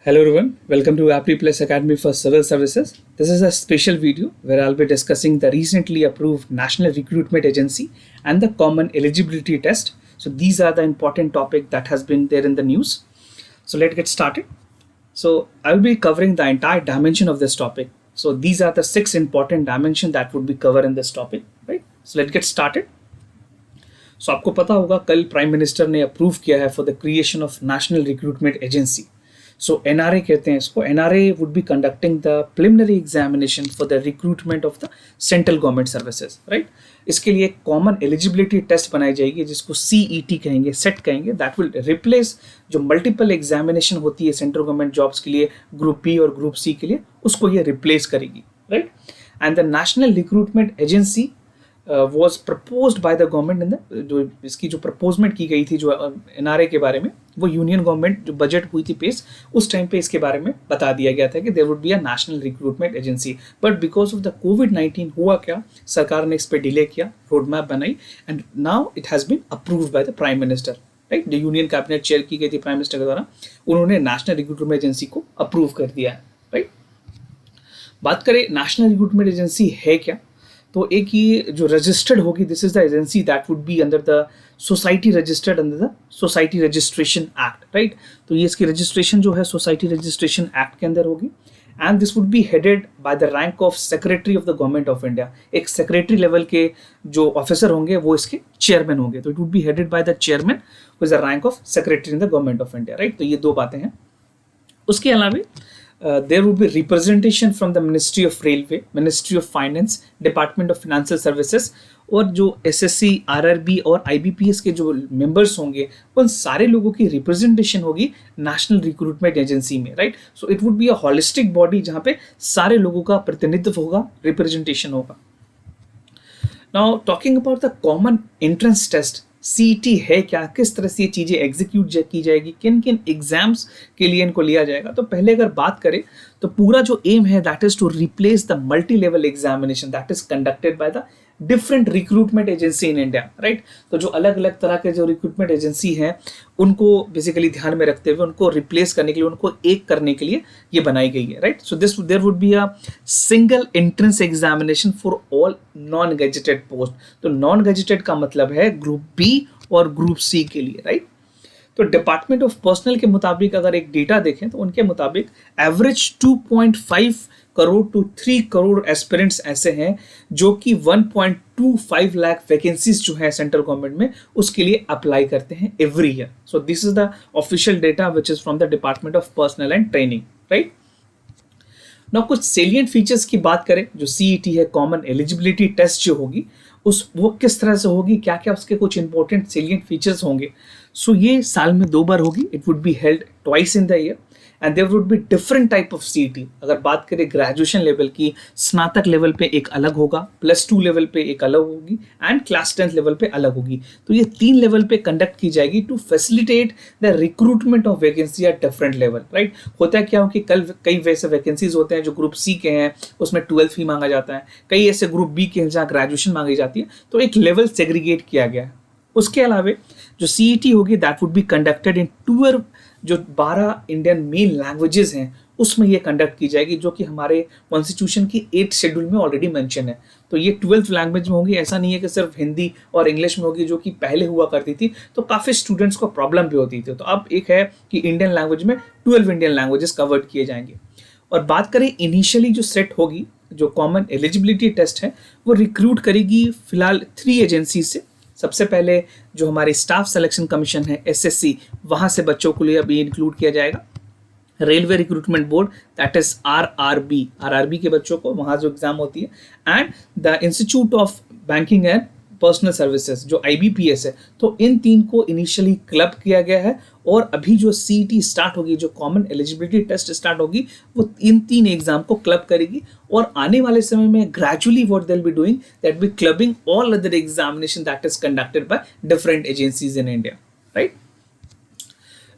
Hello everyone, welcome to Appy Plus Academy for Civil Services. This is a special video where I'll be discussing the recently approved National Recruitment Agency and the Common Eligibility Test. So these are the important topic that has been there in the news. So let's get started. So I'll be covering the entire dimension of this topic. So these are the 6 important dimensions that would be covered in this topic, right? So let's get started. So आपको पता होगा कल prime minister ने approve किया है for the creation of national recruitment agency. So NRA कहते हैं इसको. NRA would be conducting the preliminary examination for the recruitment of the central government services, right. इसके लिए एक कॉमन एलिजिबिलिटी टेस्ट बनाई जाएगी जिसको सीईटी कहेंगे, सेट कहेंगे. दैट विल रिप्लेस जो मल्टीपल एग्जामिनेशन होती है सेंट्रल गवर्नमेंट जॉब्स के लिए, ग्रुप बी और ग्रुप सी के लिए, उसको ये रिप्लेस करेगी, right. And the national recruitment agency was proposed by the government in the जो इसकी जो प्रपोजमेंट की गई थी जो एनआरए के बारे में, वो यूनियन गवर्नमेंट जो बजट हुई थी पेश, उस टाइम पे इसके बारे में बता दिया गया था कि there would be a national recruitment agency. But because of the कोविड-19 हुआ क्या, सरकार ने इस पर डिले किया, रोड मैप बनाई and now it has been approved by the prime minister, right. जो यूनियन कैबिनेट चेयर की गई थी प्राइम मिनिस्टर के द्वारा, उन्होंने नेशनल रिक्रूटमेंट एजेंसी को अप्रूव कर दिया है, राइट. बात करें नेशनल रिक्रूटमेंट एजेंसी है क्या, तो एक ही जो रजिस्टर्ड होगी, this is the agency that would be under the society registered under the society registration act, right. तो ये इसकी रजिस्ट्रेशन जो है सोसाइटी रजिस्ट्रेशन एक्ट के अंदर होगी and this would be headed by the rank of secretary of the government of India. एक secretary level के जो ऑफिसर होंगे वो इसके चेयरमैन होंगे. तो it would be headed by the chairman who is the rank of secretary in the government of India, right. तो ये दो बातें हैं. उसके अलावा there would be representation from the Ministry of Railway, Ministry of Finance, Department of Financial Services, और जो SSC, RRB और आईबीपीएस के जो मेंबर्स होंगे उन सारे लोगों की रिप्रेजेंटेशन होगी नेशनल रिक्रूटमेंट एजेंसी में, right. So it would be a holistic body जहाँ पे सारे लोगों का प्रतिनिधित्व होगा, रिप्रेजेंटेशन होगा. Now talking about the common entrance test, CET है क्या, किस तरह से ये चीज़ें एग्जीक्यूट की जाएगी, किन किन एग्जाम्स के लिए इनको लिया जाएगा. तो पहले अगर बात करें तो पूरा जो एम है that is to replace the multi level examination that is conducted by the different recruitment agency in India, right. तो जो अलग अलग तरह के जो रिक्रूटमेंट एजेंसी हैं उनको बेसिकली ध्यान में रखते हुए उनको रिप्लेस करने के लिए, उनको एक करने के लिए ये बनाई गई है, right. So this there would be a single entrance examination for all non gazetted post. तो नॉन गेजेटेड का मतलब है ग्रुप बी और ग्रुप सी के लिए, राइट. तो डिपार्टमेंट ऑफ पर्सनल के मुताबिक अगर एक डेटा देखें तो उनके मुताबिक average 2.5 crore to 3 crore aspirants ऐसे हैं जो कि 1.25 लाख वैकेंसीज जो है सेंट्रल गवर्नमेंट में उसके लिए अप्लाई करते हैं every year. So this is the official data which is from the department of personnel and training, right. ना कुछ सेलिएंट फीचर्स की बात करें, जो सीईटी है, कॉमन एलिजिबिलिटी टेस्ट जो होगी वो किस तरह से होगी, क्या क्या उसके कुछ इंपॉर्टेंट सेलिएंट फीचर्स होंगे. सो ये साल में 2 बार होगी. It would be held twice in the year and there would be different type of CET. अगर बात करें ग्रेजुएशन लेवल की, स्नातक लेवल पे एक अलग होगा, +2 लेवल पे एक अलग होगी एंड क्लास 10th लेवल पे अलग होगी. तो ये 3 लेवल पे कंडक्ट की जाएगी to facilitate the recruitment of vacancy at different level, right. होता है क्या हो कि कल कई वैसे वैकेंसीज होते हैं जो ग्रुप सी के हैं, उसमें 12th ही मांगा जाता है. कई ऐसे ग्रुप बी के हैं जहाँ ग्रेजुएशन मांगी जाती है. तो एक लेवल सेग्रीगेट किया गया है. उसके अलावा जो सीईटी होगी that would be conducted in 12 Indian main languages हैं उसमें ये कंडक्ट की जाएगी, जो कि हमारे कॉन्स्टिट्यूशन की 8th शेड्यूल में ऑलरेडी मेंशन है. तो ये 12th लैंग्वेज में होगी. ऐसा नहीं है कि सिर्फ हिंदी और इंग्लिश में होगी जो कि पहले हुआ करती थी, तो काफ़ी स्टूडेंट्स को प्रॉब्लम भी होती थी. तो अब एक है कि इंडियन लैंग्वेज में 12 इंडियन लैंग्वेजेस कवर्ड किए जाएंगे. और बात करें इनिशियली जो सेट होगी, जो कॉमन एलिजिबिलिटी टेस्ट है, वो रिक्रूट करेगी फिलहाल 3 एजेंसी से. सबसे पहले जो हमारी स्टाफ सिलेक्शन कमीशन है, एसएससी, वहाँ से बच्चों को लिए अभी इंक्लूड किया जाएगा. Railway recruitment board that is RRB के बच्चों को वहाँ जो एग्जाम होती है, and the institute of banking and personal services जो आईबीपीएस है. तो इन 3 को इनिशियली क्लब किया गया है और अभी जो सीईटी स्टार्ट होगी, जो कॉमन एलिजिबिलिटी टेस्ट स्टार्ट होगी, वो इन 3 एग्जाम को क्लब करेगी. और आने वाले समय में gradually what they will be doing, that be clubbing all other examination that is conducted by different agencies in India, right.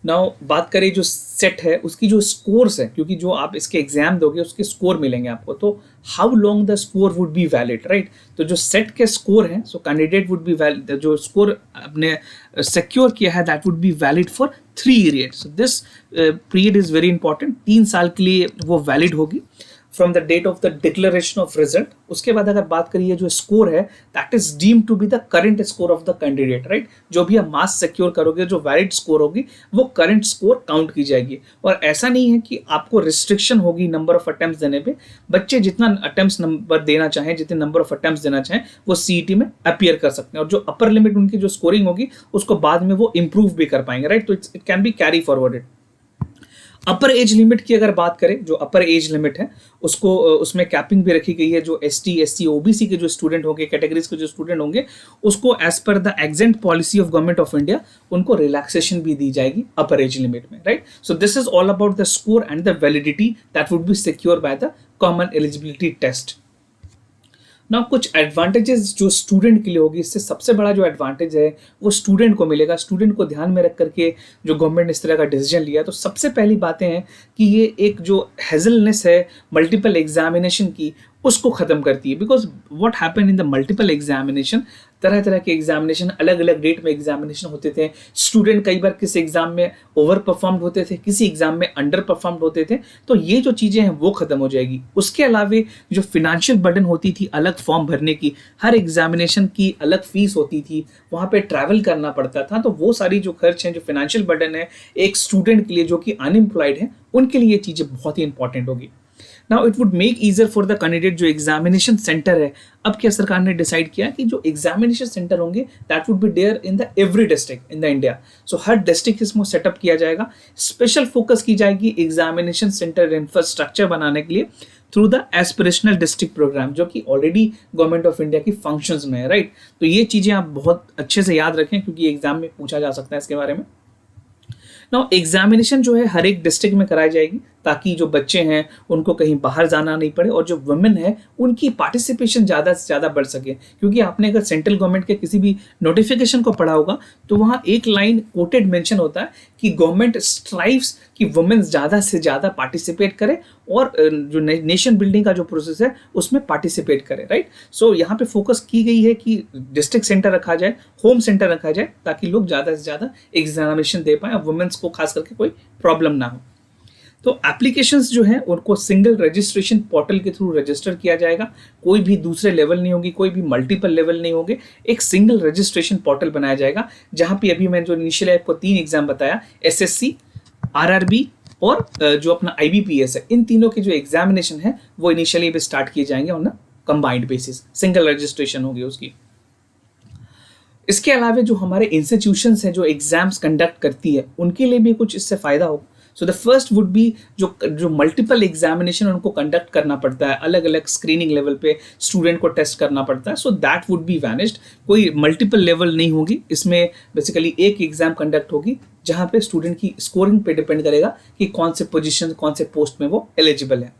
Now बात करें जो सेट है उसकी जो स्कोर्स है, क्योंकि जो आप इसके एग्जाम दोगे उसके स्कोर मिलेंगे आपको, तो how long the score would be valid, right. तो जो सेट के स्कोर हैं, so candidate would be valid, जो स्कोर अपने सिक्योर किया है that would be valid for 3 years. So this period is very important, 3 साल के लिए वो वैलिड होगी from the date of the declaration of result. उसके बाद अगर बात करिए जो स्कोर है that is deemed to be the current score of the candidate, right. जो भी आप मार्क्स सिक्योर करोगे, जो वैलिड स्कोर होगी वो करंट स्कोर काउंट की जाएगी। और ऐसा नहीं है कि आपको रिस्ट्रिक्शन होगी नंबर ऑफ अटेम्प्ट्स देने पे, बच्चे जितना अटेम्प्ट्स नंबर देना चाहें, जितने नंबर ऑफ अटेम्प्ट्स देना चाहें वो सीईटी में अपीयर कर सकते हैं, और जो अपर लिमिट उनकी जो स्कोरिंग होगी उसको बाद में वो इंप्रूव भी कर पाएंगे, राइट। तो it can be carry forwarded. Upper age limit की अगर बात करें, जो अपर एज लिमिट है उसको उसमें कैपिंग भी रखी गई है। जो एसटी, एससी, ओबीसी के जो स्टूडेंट होंगे, कैटेगरीज के जो स्टूडेंट होंगे, उसको as per the extant policy of government of India उनको रिलैक्सेशन भी दी जाएगी अपर एज लिमिट में, right. So this is all about the score and the validity that would be secure by the common eligibility test. ना कुछ advantages जो student के लिए होगी, इससे सबसे बड़ा जो एडवांटेज है वो स्टूडेंट को मिलेगा। स्टूडेंट को ध्यान में रख करके जो गवर्नमेंट ने इस तरह का डिसीजन लिया, तो सबसे पहली बातें हैं कि ये एक जो हेजलनेस है मल्टीपल एग्जामिनेशन की, उसको ख़त्म करती है। Because what happen in the multiple examination, तरह तरह के एग्जामिनेशन, अलग अलग डेट में एग्जामिनेशन होते थे। स्टूडेंट कई बार किसी एग्जाम में ओवर परफॉर्म्ड होते थे, किसी एग्जाम में अंडर परफॉर्म्ड होते थे। तो ये जो चीज़ें हैं वो खत्म हो जाएगी। उसके अलावा जो फिनेंशियल बर्डन होती थी अलग फॉर्म भरने की, हर एग्जामिनेशन की अलग फीस होती थी, वहाँ पे ट्रैवल करना पड़ता था, तो वो सारी जो खर्च हैं, जो फिनेंशियल बर्डन है एक स्टूडेंट के लिए जो कि अनएम्प्लॉयड है, उनके लिए ये चीज़ें बहुत ही इंपॉर्टेंट होगी। Now it would make easier for the candidate. जो एग्जामिनेशन सेंटर है, अब क्या सरकार ने डिसाइड किया कि जो एग्जामिनेशन सेंटर होंगे that would be there in the every district in the India. So हर डिस्ट्रिक्ट इसमें सेटअप किया जाएगा। स्पेशल फोकस की जाएगी एग्जामिनेशन सेंटर इंफ्रास्ट्रक्चर बनाने के लिए through the aspirational district program, जो कि ऑलरेडी गवर्नमेंट ऑफ इंडिया की फंक्शंस में है, राइट। तो ये चीज़ें आप बहुत अच्छे से याद रखें, क्योंकि एग्जाम में पूछा जा सकता है इसके बारे में। नाउ एग्जामिनेशन जो है हर एक डिस्ट्रिक्ट में कराई जाएगी, ताकि जो बच्चे हैं उनको कहीं बाहर जाना नहीं पड़े, और जो वुमेन है उनकी पार्टिसिपेशन ज़्यादा से ज़्यादा बढ़ सके। क्योंकि आपने अगर सेंट्रल गवर्नमेंट के किसी भी नोटिफिकेशन को पढ़ा होगा, तो वहाँ एक लाइन कोटेड मेंशन होता है कि गवर्नमेंट स्ट्राइव्स कि वुमेन ज़्यादा से ज़्यादा पार्टिसिपेट करे और जो नेशन बिल्डिंग का जो प्रोसेस है उसमें पार्टिसिपेट करे, राइट। सो यहाँ पे फोकस की गई है कि डिस्ट्रिक्ट सेंटर रखा जाए, होम सेंटर रखा जाए, ताकि लोग ज़्यादा से ज़्यादा एग्जामिनेशन दे पाएँ और वुमेन्स को खास करके कोई प्रॉब्लम ना हो। तो एप्लीकेशंस जो हैं उनको सिंगल रजिस्ट्रेशन पोर्टल के थ्रू रजिस्टर किया जाएगा। कोई भी दूसरे लेवल नहीं होगी, कोई भी मल्टीपल लेवल नहीं होंगे, एक सिंगल रजिस्ट्रेशन पोर्टल बनाया जाएगा, जहाँ पे अभी मैंने जो इनिशियली आपको 3 एग्जाम बताया, एसएससी, आरआरबी और जो अपना आईबीपीएस है, इन तीनों के जो एग्जामिनेशन है वो इनिशियली भी स्टार्ट किए जाएंगे on combined basis, single registration होगी उसकी। इसके अलावा जो हमारे इंस्टीट्यूशंस हैं जो एग्जाम्स कंडक्ट करती है, उनके लिए भी कुछ इससे फायदा होगा। So the first would be जो मल्टीपल एग्जामिनेशन उनको कंडक्ट करना पड़ता है, अलग अलग स्क्रीनिंग लेवल पे स्टूडेंट को टेस्ट करना पड़ता है, so that would B vanished. कोई मल्टीपल लेवल नहीं होगी इसमें, बेसिकली एक एग्जाम कंडक्ट होगी जहाँ पे स्टूडेंट की स्कोरिंग पे डिपेंड करेगा कि कौन से पोजीशन, कौन से पोस्ट में वो एलिजिबल है।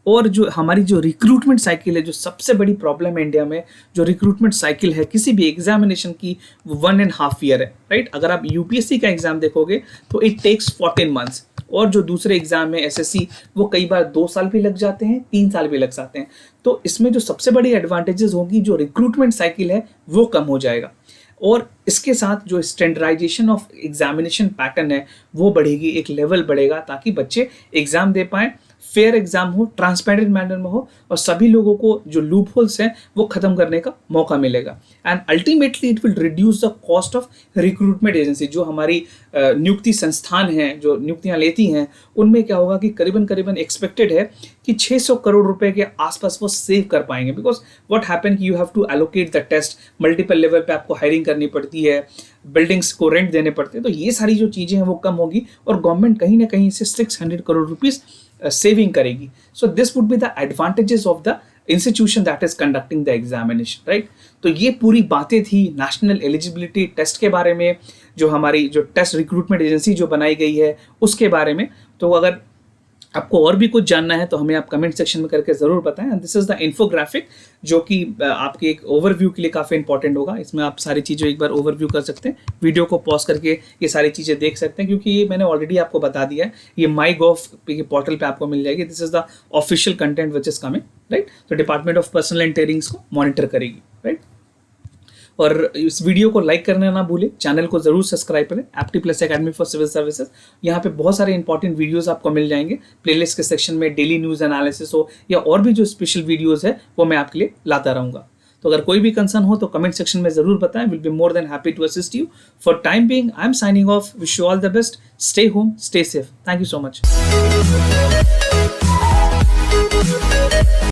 और जो हमारी जो रिक्रूटमेंट साइकिल है, जो सबसे बड़ी प्रॉब्लम है इंडिया में, जो रिक्रूटमेंट साइकिल है किसी भी एग्जामिनेशन की, वो 1.5 ईयर है, राइट। अगर आप यूपीएससी का एग्जाम देखोगे तो इट टेक्स 14 मंथ्स, और जो दूसरे एग्जाम है एसएससी, वो कई बार 2 साल भी लग जाते हैं, 3 साल भी लग जाते हैं। तो इसमें जो सबसे बड़ी एडवांटेजेस होगी, जो रिक्रूटमेंट साइकिल है वो कम हो जाएगा, और इसके साथ जो स्टैंडर्डाइजेशन ऑफ एग्जामिनेशन पैटर्न है वो बढ़ेगी, एक लेवल बढ़ेगा, ताकि बच्चे एग्जाम दे पाएँ, फेयर एग्जाम हो, ट्रांसपेरेंट मैनर में हो, और सभी लोगों को जो लूप होल्स हैं वो खत्म करने का मौका मिलेगा। And ultimately it will reduce the cost of recruitment agency. जो हमारी नियुक्ति संस्थान हैं जो नियुक्तियां लेती हैं, उनमें क्या होगा कि करीबन एक्सपेक्टेड है कि 600 करोड़ रुपए के आसपास वो सेव कर पाएंगे। बिकॉज व्हाट हैपन कि you have to allocate the test, multiple level पे आपको हायरिंग करनी पड़ती है, बिल्डिंग्स को रेंट देने पड़ते हैं, तो ये सारी जो चीज़ें हैं वो कम होगी, और गवर्नमेंट कहीं ना कहीं से 600 करोड़ रुपीज़ सेविंग करेगी। So this would be the advantages of the institution that is conducting the examination, right. तो ये पूरी बातें थी नेशनल एलिजिबिलिटी टेस्ट के बारे में, जो हमारी जो टेस्ट रिक्रूटमेंट एजेंसी जो बनाई गई है उसके बारे में। तो अगर आपको और भी कुछ जानना है तो हमें आप कमेंट सेक्शन में करके ज़रूर बताएं। And this is the infographic जो कि आपके एक ओवरव्यू के लिए काफ़ी इंपॉर्टेंट होगा। इसमें आप सारी चीज़ें एक बार ओवरव्यू कर सकते हैं, वीडियो को पॉज करके ये सारी चीज़ें देख सकते हैं, क्योंकि ये मैंने ऑलरेडी आपको बता दिया है, ये माई गॉव के पोर्टल पे आपको मिल जाएगी। This is the official content which is coming, right. तो department of personnel and trainings को मॉनिटर करेगी, राइट। और इस वीडियो को लाइक करना ना भूलें, चैनल को जरूर सब्सक्राइब करें, APTI plus academy for civil services. यहाँ पे बहुत सारे इंपॉर्टेंट वीडियोस आपको मिल जाएंगे। प्लेलिस्ट के सेक्शन में डेली न्यूज़ एनालिसिस हो या और भी जो स्पेशल वीडियोस है वो मैं आपके लिए लाता रहूँगा। तो अगर कोई भी कंसर्न हो तो कमेंट सेक्शन में जरूर बताएं। Will be more than happy to assist you. For time being I am signing off. Wish you all the best. Stay home, stay safe. Thank you so much.